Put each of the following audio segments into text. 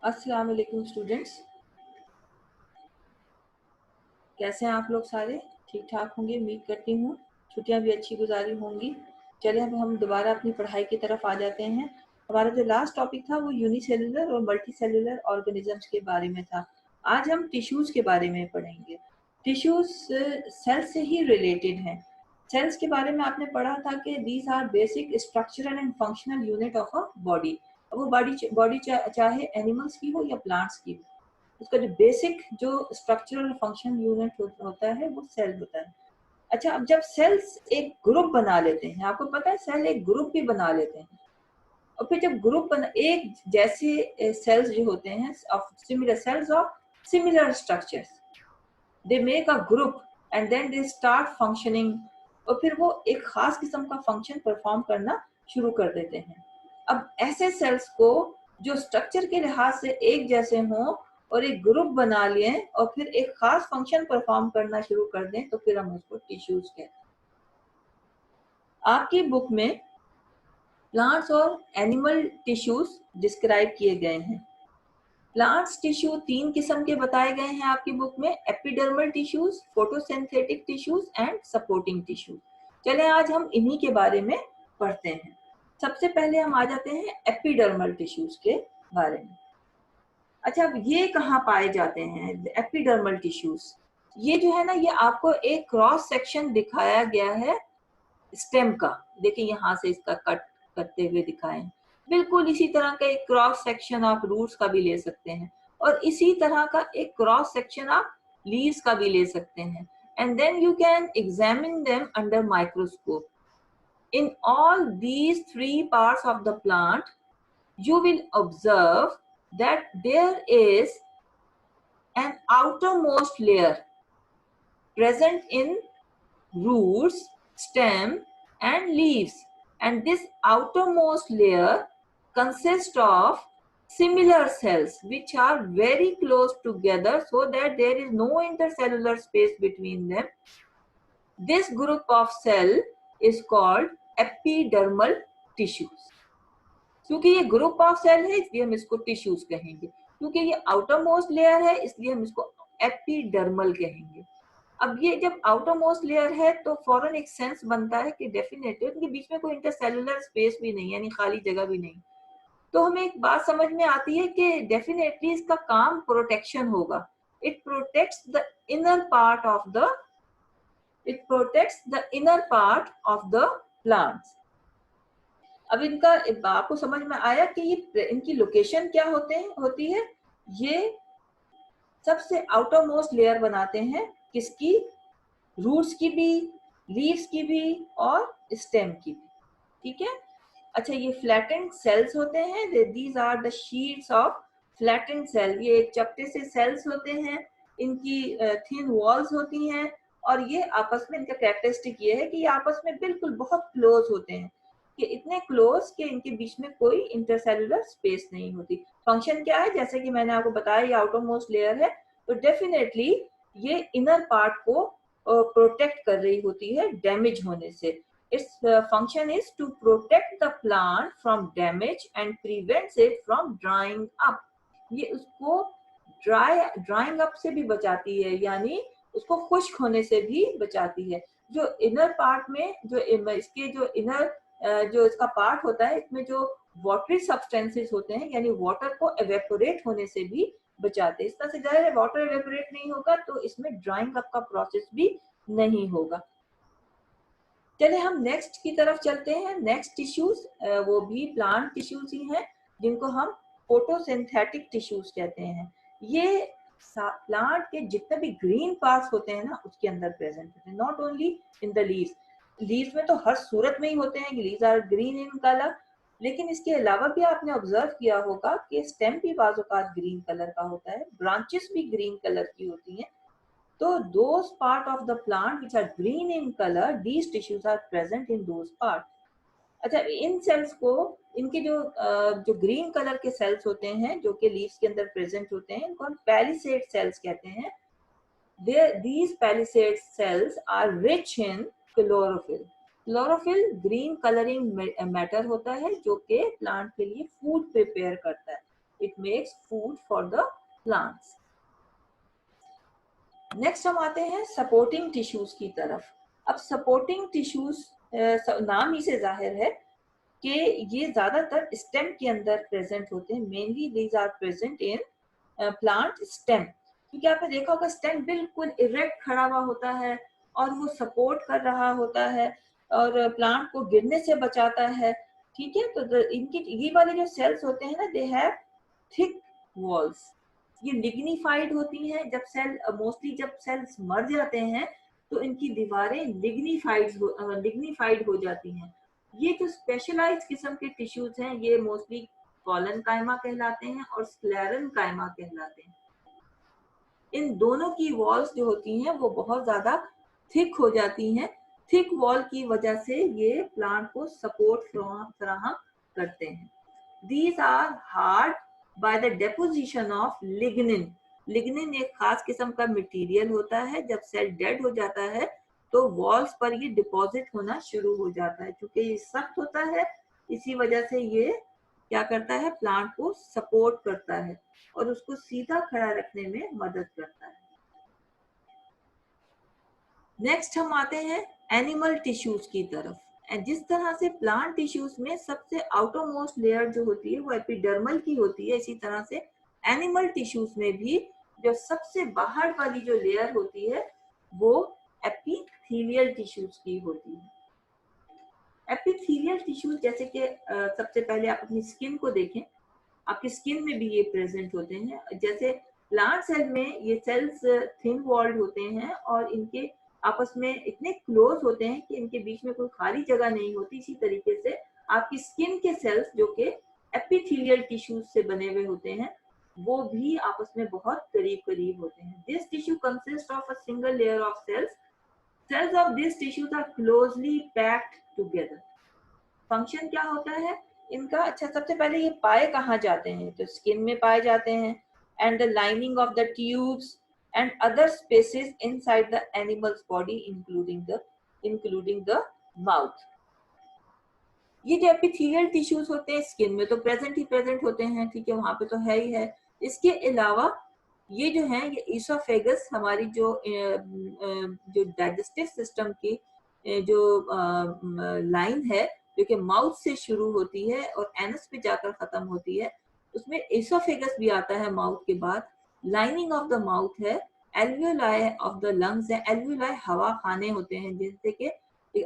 अस्सलाम वालेकुम स्टूडेंट्स, कैसे हैं आप लोग सारे? ठीक ठाक होंगे, उम्मीद करती हूँ। छुट्टियां भी अच्छी गुजारी होंगी। चले अब हम दोबारा अपनी पढ़ाई की तरफ आ जाते हैं। हमारा जो लास्ट टॉपिक था वो यूनिसेलुलर और मल्टी सेलुलर ऑर्गेनिजम्स के बारे में था। आज हम टिश्यूज के बारे में पढ़ेंगे। टिश्यूज सेल से ही रिलेटेड हैं। सेल्स के बारे में आपने पढ़ा था कि these are basic structural and functional unit of a body. वो बॉडी चाहे एनिमल्स की हो या प्लांट्स की हो, उसका जो बेसिक जो स्ट्रक्चरल फंक्शन यूनिट होता है वो सेल होता है। अच्छा, अब जब सेल्स एक ग्रुप बना लेते हैं, आपको पता है सेल एक ग्रुप भी बना लेते हैं, और फिर जब ग्रुप बना एक जैसे सेल्स जो होते हैं of similar cells of similar structures, they make a group and then they start functioning, और फिर वो एक खास किस्म का फंक्शन परफॉर्म करना शुरू कर देते हैं। अब ऐसे सेल्स को जो स्ट्रक्चर के लिहाज से एक जैसे हों और एक ग्रुप बना लें और फिर एक खास फंक्शन परफॉर्म करना शुरू कर दें, तो फिर हम उसको टिश्यूज कहते हैं। आपकी बुक में प्लांट्स और एनिमल टिश्यूज डिस्क्राइब किए गए हैं। प्लांट्स टिश्यू तीन किस्म के बताए गए हैं आपकी बुक में: epidermal tissues, photosynthetic tissues and supporting tissues. चलें आज हम इन्हीं के बारे में पढ़ते हैं। सबसे पहले हम आ जाते हैं एपिडर्मल टिश्यूज के बारे में। अच्छा, अब ये कहाँ पाए जाते हैं एपिडर्मल टिश्यूज? ये जो है ना, ये आपको एक क्रॉस सेक्शन दिखाया गया है स्टेम का। देखिए यहाँ से इसका कट करते हुए दिखाएं। बिल्कुल इसी तरह का एक क्रॉस सेक्शन आप रूट्स का भी ले सकते हैं, और इसी तरह का एक क्रॉस सेक्शन आप लीव्स का भी ले सकते हैं। And then you can examine them under microscope. In all these three parts of the plant you will observe that there is an outermost layer present in roots, stem and leaves, and this outermost layer consists of similar cells which are very close together so that there is no intercellular space between them. This group of cell is called epidermal tissues. क्योंकि ये group of cell है इसलिए हम इसको tissues कहेंगे, क्योंकि ये outer most layer है इसलिए हम इसको एपिडर्मल कहेंगे। अब ये जब आउटर मोस्ट लेयर है तो फौरन एक सेंस बनता है कि डेफिनेटली इनके बीच में कोई इंटरसेलुलर स्पेस भी नहीं है, यानी खाली जगह भी नहीं। तो हमें एक बात समझ में आती है कि डेफिनेटली इसका काम प्रोटेक्शन होगा। It protects the inner part of the plants. अब इनका आपको समझ में आया कि ये इनकी लोकेशन क्या होती है। ये सबसे आउटर मोस्ट लेयर बनाते हैं किसकी? रूट्स की भी, लीव्स की भी और स्टेम की भी। ठीक है। अच्छा, ये फ्लैटेंड सेल्स होते हैं। These are the sheets of flattened cell. ये एक चपटे से सेल्स होते हैं, इनकी थिन वॉल्स होती हैं, और ये आपस में इनका कैरेक्टरिस्टिक ये है कि ये आपस में बिल्कुल बहुत क्लोज होते हैं, कि इतने क्लोज कि इनके बीच में कोई इंटरसेलुलर स्पेस नहीं होती। फंक्शन क्या है, जैसे कि मैंने आपको बताया ये आउटर मोस्ट लेयर है, तो डेफिनेटली ये इनर पार्ट को प्रोटेक्ट कर रही होती है डैमेज होने से। Its function is to protect the plant from damage and prevents it from drying up. ये उसको ड्राइंग अप से भी बचाती है, यानी उसको खुश्क होने से भी बचाती है। जो इनर पार्ट में जो इसके जो इनर जो इसका पार्ट होता है, इसमें जो वाटरी सब्सटेंसेस होते हैं, यानी वाटर को एवेपोरेट होने से भी बचाते हैं। इस तरह से जाहिर है वाटर एवेपोरेट नहीं होगा तो इसमें ड्राइंग अप का प्रोसेस भी नहीं होगा। चले हम नेक्स्ट की तरफ चलते हैं। नेक्स्ट टिश्यूज वो भी प्लांट टिश्यूज ही हैं, जिनको हम फोटोसिंथेटिक टिश्यूज कहते हैं। ये प्लांट के जितने भी ग्रीन पार्ट्स होते हैं ना, उसके अंदर प्रेजेंट होते हैं, not only in the leaves. Leaves में तो हर सूरत में ही होते हैं कि leaves are green in colour, लेकिन इसके अलावा भी आपने ऑब्जर्व किया होगा कि स्टेम भी बाज़ औक़ात ग्रीन कलर का होता है, ब्रांचेस भी ग्रीन कलर की होती हैं। So those part of the plant which are green in color, these tissues are present in those parts. अच्छा, इन सेल्स को, इनके जो ग्रीन कलर के सेल्स होते हैं जो कि लीव्स के अंदर प्रेजेंट होते हैं, इनको हम पैलिसेड सेल्स कहते हैं। These palisade cells are rich in chlorophyll. Chlorophyll green colouring matter होता है जो कि प्लांट के लिए फूड प्रिपेयर करता है। it makes food for the plants. Next हम आते हैं सपोर्टिंग टिश्यूज की तरफ। अब सपोर्टिंग टिश्यूज नाम ही से जाहिर है कि ये ज्यादातर स्टेम के अंदर प्रेजेंट होते हैं। Mainly these are present in plant stem, क्योंकि आपने देखा होगा स्टेम बिल्कुल इरेक्ट खड़ा हुआ होता है और वो सपोर्ट कर रहा होता है और प्लांट को गिरने से बचाता है। ठीक है, तो इनकी ये वाले जो सेल्स होते हैं ना, दे हैव थिक वॉल्स। ये लिग्निफाइड होती हैं। जब सेल मोस्टली जब सेल्स मर जाते हैं तो इनकी दीवारें लिग्निफाइड हो जाती हैं। ये जो स्पेशलाइज्ड किस्म के टिश्यूज हैं ये मोस्टली कॉलन कायमा कहलाते हैं और स्क्लेरन कायमा कहलाते हैं। इन दोनों की वॉल्स जो होती हैं वो बहुत ज्यादा थिक हो जाती हैं। थिक वॉल की वजह से ये प्लांट को सपोर्ट फराहम करते हैं। These are hard by the deposition of lignin. Lignin एक खास किस्म का मटेरियल होता है। जब सेल डेड हो जाता है तो वॉल्स पर ये डिपॉजिट होना शुरू हो जाता है। क्योंकि ये सख्त होता है, इसी वजह से ये क्या करता है, प्लांट को सपोर्ट करता है और उसको सीधा खड़ा रखने में मदद करता है। नेक्स्ट हम आते हैं एनिमल टिश्यूज की तरफ। जिस तरह से प्लांट टिश्यूज में सबसे आउटरमोस्ट लेयर जो होती है वो एपिडर्मल की होती है, इसी तरह से एनिमल टिश्यूज में भी जो सबसे बाहर वाली जो लेयर होती है वो एपिथेलियल टिश्यूज की होती है। एपिथेलियल टिश्यूज जैसे कि सबसे पहले आप अपनी स्किन को देखें, आपकी स्किन में भी ये प्रेजेंट होते हैं। जैसे प्लांट सेल में ये सेल्स थिन वॉल्ड होते हैं और इनके आपस में इतने क्लोज होते हैं कि इनके बीच में कोई खाली जगह नहीं होती। इसी तरीके से आपकी स्किन के सेल्स जो कि एपिथेलियल टिश्यूज से बने हुए होते हैं वो भी आपस में बहुत करीब करीब होते हैं। This tissue consist of a single layer of cells. Cells of this tissues are closely packed together. Function क्या होता है इनका? अच्छा, सबसे पहले ये पाए कहाँ जाते हैं? तो स्किन में पाए जाते हैं and the lining of the tubes and other spaces inside the animal's body including the mouth. ये जो एपिथेलियल टिश्यूज होते हैं स्किन में तो प्रेजेंट होते हैं, ठीक है, वहां पे तो है ही है। इसके अलावा ये जो है ये ईसोफेगस, हमारी जो डाइजेस्टिव सिस्टम की जो लाइन है जो कि माउथ से शुरू होती है और एनस पे जाकर खत्म होती है, उसमें ईसोफेगस भी आता है माउथ के बाद। लाइनिंग ऑफ द माउथ है, एल्वियोलाई ऑफ द लंग्स है। एल्वियोलाई हवा खाने होते हैं जिनसे कि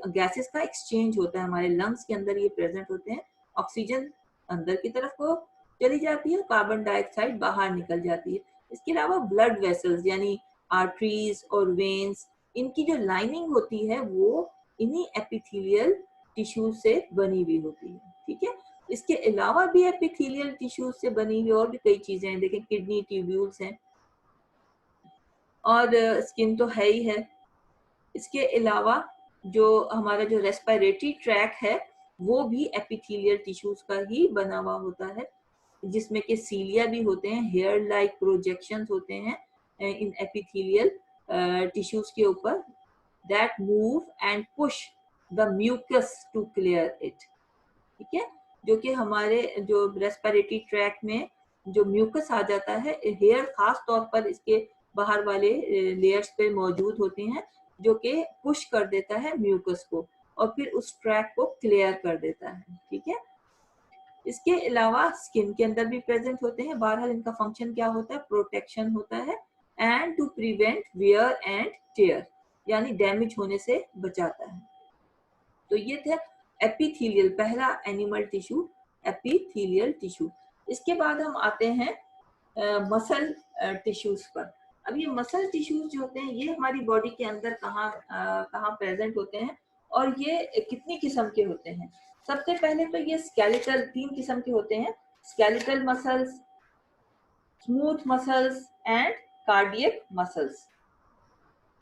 गैसेस का एक्सचेंज होता है। हमारे लंग्स के अंदर ये प्रेजेंट होते हैं। ऑक्सीजन अंदर की तरफ को चली जाती है, कार्बन डाइऑक्साइड बाहर निकल जाती है। इसके अलावा ब्लड वेसल्स यानी आर्टरीज और वेन्स, इनकी जो लाइनिंग होती है वो इन्हीं एपिथेलियल टिश्यू से बनी हुई होती है, ठीक है। इसके अलावा भी एपिथेलियल टिश्यूज से बनी हुई और भी कई चीजें हैं। देखें, किडनी ट्यूब्यूल्स हैं और स्किन तो है ही है। इसके अलावा जो हमारा जो रेस्पिरेटरी ट्रैक है वो भी एपिथेलियल टिश्यूज का ही बना हुआ होता है, जिसमें कि सीलिया भी होते हैं, हेयर लाइक प्रोजेक्शंस होते हैं इन एपिथेलियल टिश्यूज के ऊपर, that move and push the mucus to clear it, ठीक है। जो कि हमारे जो रेस्पिरेटरी ट्रैक में जो म्यूकस आ जाता है, हेयर खास तौर पर इसके बाहर वाले लेयर्स पे मौजूद होते हैं जो कि पुश कर देता है म्यूकस को और फिर उस ट्रैक को क्लियर कर देता है, ठीक है। इसके अलावा स्किन के अंदर भी प्रेजेंट होते हैं। बहरहाल इनका फंक्शन क्या होता है? प्रोटेक्शन होता है and to prevent wear and tear, यानी डैमेज होने से बचाता है। तो ये थे एपिथेलियल, पहला एनिमल टिश्यू एपिथेलियल टिश्यू। इसके बाद हम आते हैं मसल टिश्यूज पर। अब ये मसल टिश्यूज जो होते हैं ये हमारी बॉडी के अंदर कहाँ प्रेजेंट होते हैं और ये कितनी किस्म के होते हैं? सबसे पहले तो ये स्केलेटल, 3 किस्म के होते हैं, skeletal muscles, smooth muscles and cardiac muscles.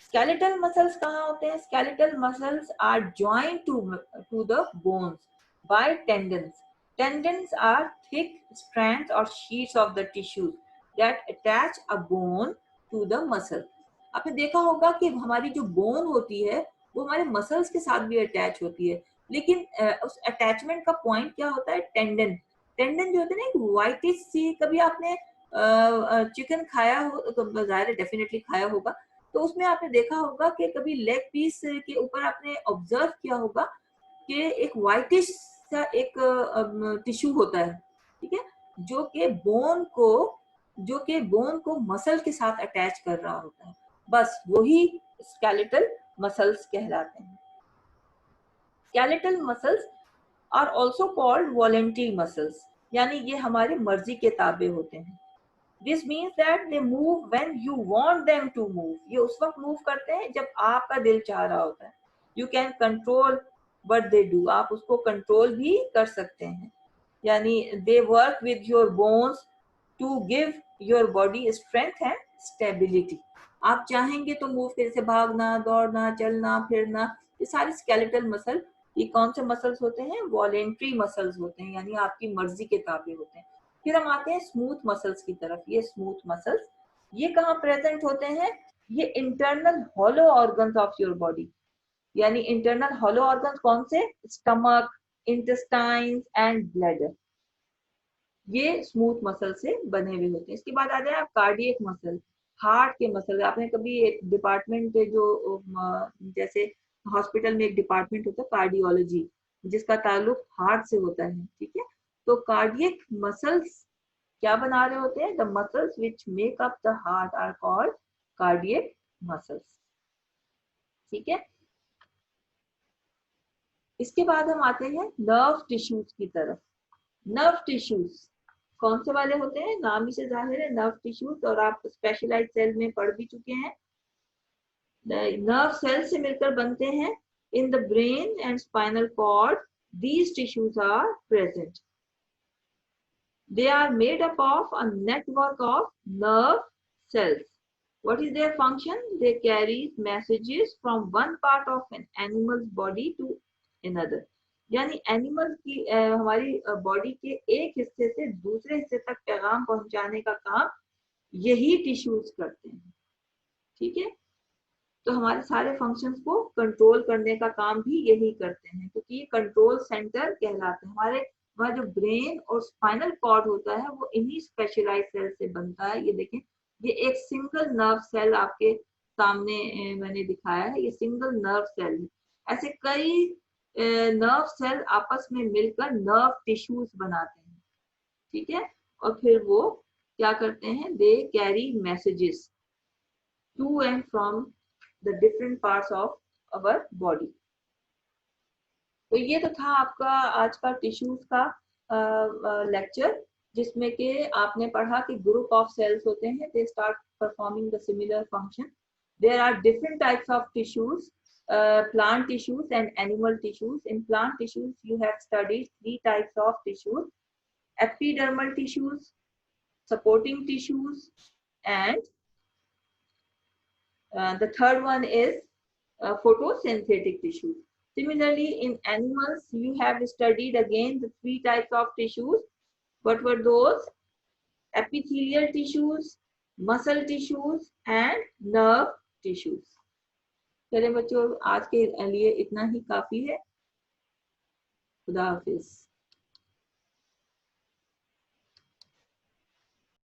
Skeletal muscles कहाँ होते हैं? Skeletal muscles are joint to the bones by tendons. Tendons are thick strands और sheets of the tissues that attach a bone to the muscle. आपने देखा होगा कि हमारी जो बोन होती है वो हमारे मसल्स के साथ भी अटैच होती है, लेकिन उस अटैचमेंट का पॉइंट क्या होता है? टेंडन। टेंडन जो होते हैं ना, एक व्हाइटिश सी, कभी आपने चिकन खाया हो तो जाहिर है डेफिनेटली खाया होगा, तो उसमें आपने देखा होगा कि कभी लेग पीस के ऊपर आपने ऑब्जर्व किया होगा कि एक व्हाइटिश सा एक टिश्यू होता है, ठीक है, जो कि बोन को मसल के साथ अटैच कर रहा होता है, बस वही स्केलेटल मसल्स कहलाते हैं। Skeletal muscles are also called voluntary muscles, यानी ये हमारी मर्जी के ताबे होते हैं। This means that they move when you want them to move. ये उस वक्त मूव करते हैं जब आपका दिल चाह रहा होता है। You can control what they do. आप उसको कंट्रोल भी कर सकते हैं, यानी they work with your bones to give your body strength and stability. आप चाहेंगे तो मूव, जैसे भागना, दौड़ना, चलना, फिरना, ये सारे स्केलेटल मसल, ये कौन से मसल्स होते हैं? वॉलेंट्री मसल्स होते हैं, यानी आपकी मर्जी के ताबे होते हैं। फिर हम आते हैं स्मूथ मसल्स की तरफ। ये स्मूथ मसल्स, ये कहाँ प्रेजेंट होते हैं? ये internal hollow organs of your body, यानी इंटरनल हॉलो ऑर्गन्स कौन से? स्टमक, इंटेस्टाइन्स एंड ब्लैडर, ये स्मूथ मसल से बने हुए होते हैं। इसके बाद आ जाए आप कार्डियक मसल, हार्ट के मसल। आपने कभी एक डिपार्टमेंट जो जैसे हॉस्पिटल में एक डिपार्टमेंट होता है कार्डियोलॉजी, जिसका ताल्लुक हार्ट से होता है, ठीक है, तो कार्डियक मसल्स क्या बना रहे होते हैं? The muscles which make up the heart are called cardiac muscles, ठीक है। इसके बाद हम आते हैं नर्व टिश्यूज की तरफ। नर्व टिश्यूज कौन से वाले होते हैं? नाम ही से जाहिर है, नर्व टिश्यूज, और आप स्पेशलाइज्ड सेल में पढ़ भी चुके हैं। नर्व सेल से मिलकर बनते हैं। In the brain and spinal cord these tissues are present. They are made up of a network of nerve cells. What is their function? They carry messages from one part of an animal's body to another. यानी animal की हमारी body के एक हिस्से से दूसरे हिस्से तक पैगाम पहुंचाने का काम यही टिश्यूज करते हैं, ठीक है। तो हमारे सारे फंक्शंस को कंट्रोल करने का काम भी यही करते हैं, क्योंकि ये कंट्रोल सेंटर कहलाते हैं। हमारा जो ब्रेन और स्पाइनल कॉर्ड होता है वो इन्हीं स्पेशलाइज्ड सेल से बनता है। ये देखें, ये एक सिंगल नर्व सेल आपके सामने मैंने दिखाया है, ये सिंगल नर्व सेल है। ऐसे कई नर्व सेल आपस में मिलकर नर्व टिश्यूज बनाते हैं, ठीक है, और फिर वो क्या करते हैं? They carry messages to and from the different parts of our body. तो ये तो था आपका आज का टिश्यूज का लेक्चर, जिसमें कि आपने पढ़ा कि ग्रुप ऑफ सेल्स होते हैं, they start performing the similar function. There are different types of tissues, plant tissues and animal tissues. In plant tissues, you have studied 3 types of tissues: epidermal tissues, supporting tissues, and the third one is photosynthetic tissues. Similarly, in animals, you have studied again the 3 types of tissues. What were those? Epithelial tissues, muscle tissues, and nerve tissues. चलिए बच्चों, आज के लिए इतना ही काफी है। खुदा हाफिज।